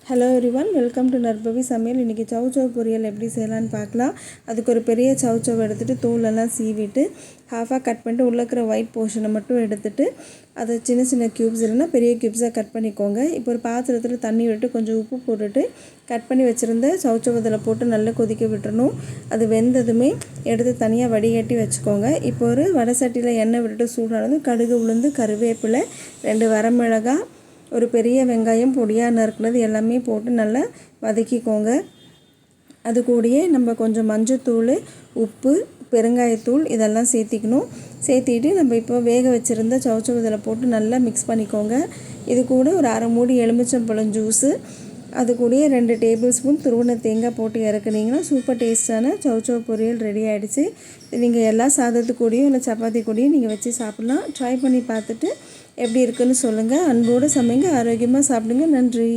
Hello everyone, welcome to நற்பவி சமையல். இன்றைக்கி சௌச்சௌ பொரியல் எப்படி செய்யலான்னு பார்க்கலாம். அதுக்கு ஒரு பெரிய சௌச்சௌ எடுத்துகிட்டு தூளெல்லாம் சீவிட்டு ஹாஃபாக கட் பண்ணிட்டு உள்ளே இருக்கிற ஒயிட் போர்ஷனை மட்டும் எடுத்துகிட்டு அதை சின்ன சின்ன க்யூப்ஸ் இல்லைன்னா பெரிய க்யூப்ஸாக கட் பண்ணிக்கோங்க. இப்போ ஒரு பாத்திரத்தில் தண்ணி விட்டு கொஞ்சம் உப்பு போட்டுட்டு கட் பண்ணி வச்சுருந்த சௌச்சௌ இதில் போட்டு நல்லா கொதிக்க விட்டுறணும். அது வெந்ததுமே எடுத்து தனியாக வடிகட்டி வச்சுக்கோங்க. இப்போ ஒரு வடை சட்டியில் எண்ணெய் விட்டுட்டு சூடானதும் கடுகு, உளுந்து, கருவேப்பிலை, 2 வரமிளகாய், ஒரு பெரிய வெங்காயம் பொடியாக நறுக்குனது எல்லாமே போட்டு நல்லா வதக்கிக்கோங்க. அது கூடயே நம்ம கொஞ்சம் மஞ்சத்தூள், உப்பு, பெருங்காயத்தூள் இதெல்லாம் சேர்த்திக்கணும். சேர்த்திட்டு நம்ம இப்போ வேக வச்சுருந்த சௌச்சௌ இதில் போட்டு நல்லா மிக்ஸ் பண்ணிக்கோங்க. இது கூட ஒரு அரை மூடி எலுமிச்சம்பழம் ஜூஸு, அது கூடயே 2 டேபிள் ஸ்பூன் துருவின தேங்காய் போட்டு இறக்குனீங்கன்னா சூப்பர் டேஸ்ட்டான சௌச்சௌ பொரியல் ரெடி ஆகிடுச்சு. நீங்கள் எல்லா சாதத்து கூடயும் இல்லை சப்பாத்தி கூடயும் நீங்கள் வச்சு சாப்பிட்லாம். ட்ரை பண்ணி பார்த்துட்டு எப்படி இருக்குன்னு சொல்லுங்கள். அன்போடு சமைங்க, ஆரோக்கியமாக சாப்பிடுங்க. நன்றி.